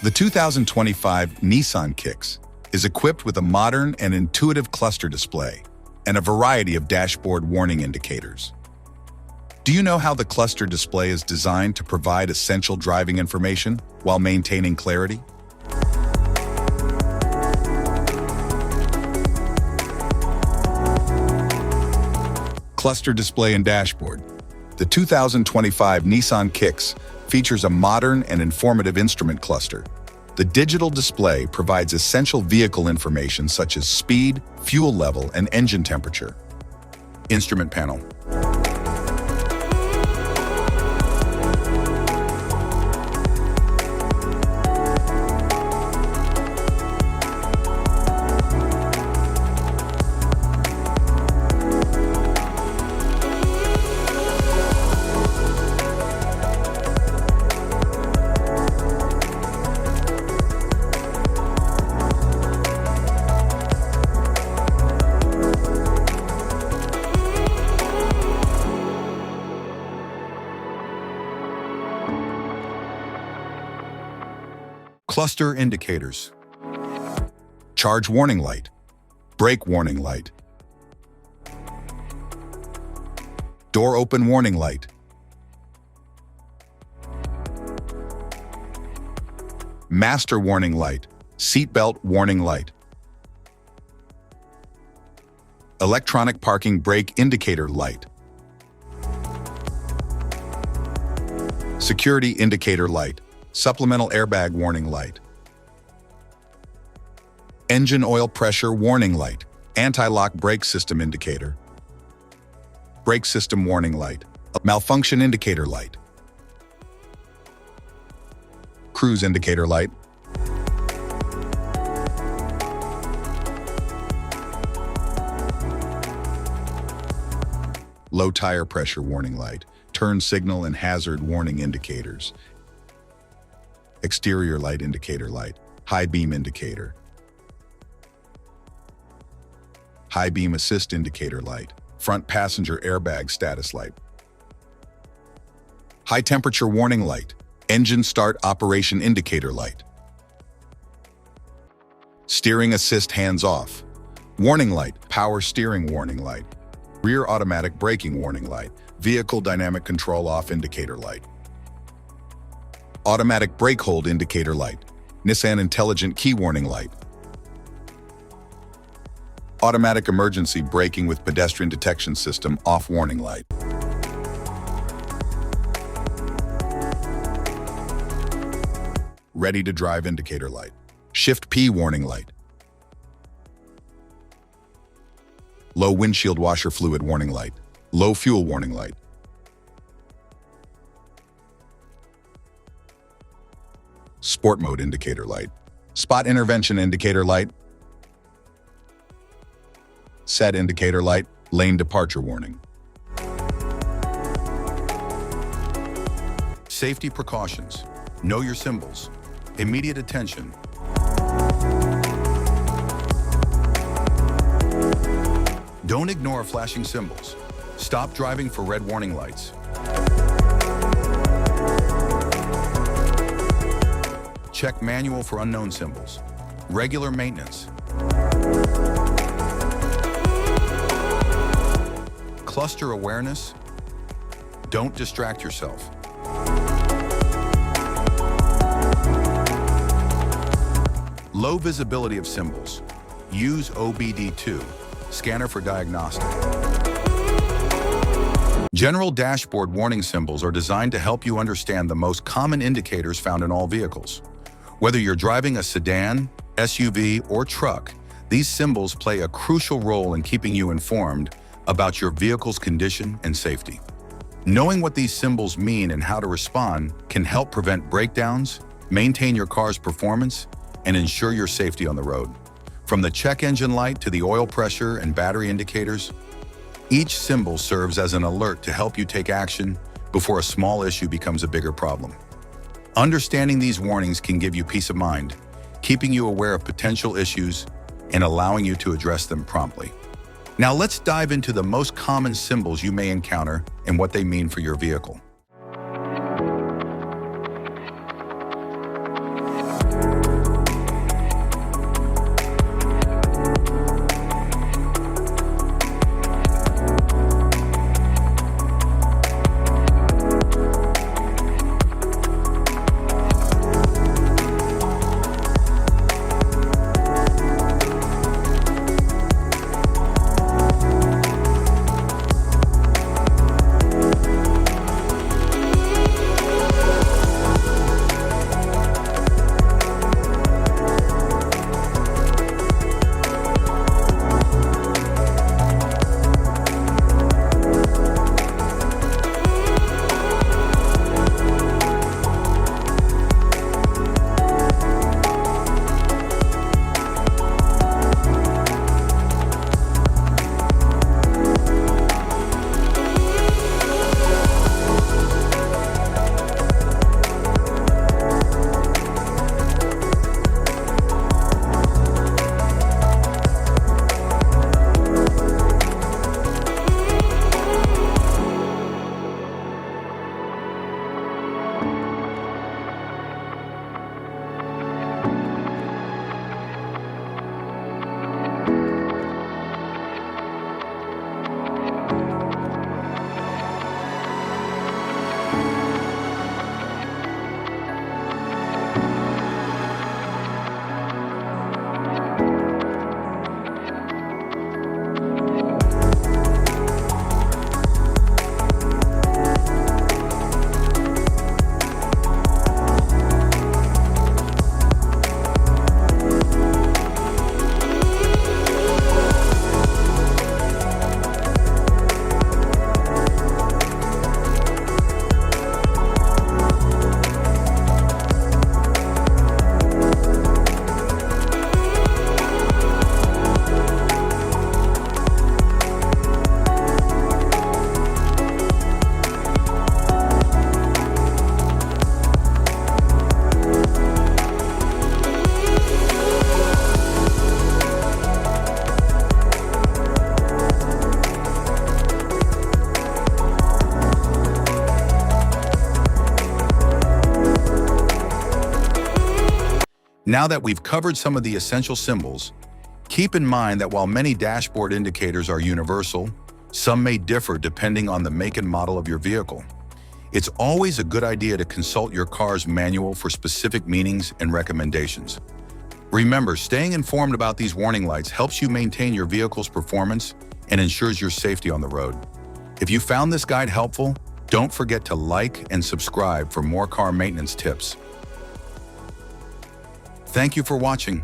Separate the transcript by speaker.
Speaker 1: The 2025 Nissan Kicks is equipped with a modern and intuitive cluster display and a variety of dashboard warning indicators. Do you know how the cluster display is designed to provide essential driving information while maintaining clarity? Cluster display and dashboard. The 2025 Nissan Kicks features a modern and informative instrument cluster. The digital display provides essential vehicle information such as speed, fuel level, and engine temperature. Instrument panel. Cluster indicators. Charge warning light. Brake warning light. Door open warning light. Master warning light. Seatbelt warning light. Electronic parking brake indicator light. Security indicator light. Supplemental airbag warning light. Engine oil pressure warning light. Anti-lock brake system indicator. Brake system warning light. Malfunction indicator light. Cruise indicator light. Low tire pressure warning light. Turn signal and hazard warning indicators. Exterior light indicator light. High beam indicator. High beam assist indicator light. Front passenger airbag status light. High temperature warning light. Engine start operation indicator light. Steering assist hands off. Warning light. Power steering warning light. Rear automatic braking warning light. Vehicle dynamic control off indicator light. Automatic brake hold indicator light. Nissan intelligent key warning light. Automatic emergency braking with pedestrian detection system off warning light. Ready to drive indicator light. Shift P warning light. Low windshield washer fluid warning light. Low fuel warning light. Sport mode indicator light. Spot intervention indicator light. Set indicator light. Lane departure warning. Safety precautions. Know your symbols. Immediate attention. Don't ignore flashing symbols. Stop driving for red warning lights. Check manual for unknown symbols. Regular maintenance. Cluster awareness. Don't distract yourself. Low visibility of symbols. Use OBD2, scanner for diagnostic. General dashboard warning symbols are designed to help you understand the most common indicators found in all vehicles. Whether you're driving a sedan, SUV, or truck, these symbols play a crucial role in keeping you informed about your vehicle's condition and safety. Knowing what these symbols mean and how to respond can help prevent breakdowns, maintain your car's performance, and ensure your safety on the road. From the check engine light to the oil pressure and battery indicators, each symbol serves as an alert to help you take action before a small issue becomes a bigger problem. Understanding these warnings can give you peace of mind, keeping you aware of potential issues and allowing you to address them promptly. Now let's dive into the most common symbols you may encounter and what they mean for your vehicle. Now that we've covered some of the essential symbols, keep in mind that while many dashboard indicators are universal, some may differ depending on the make and model of your vehicle. It's always a good idea to consult your car's manual for specific meanings and recommendations. Remember, staying informed about these warning lights helps you maintain your vehicle's performance and ensures your safety on the road. If you found this guide helpful, don't forget to like and subscribe for more car maintenance tips. Thank you for watching.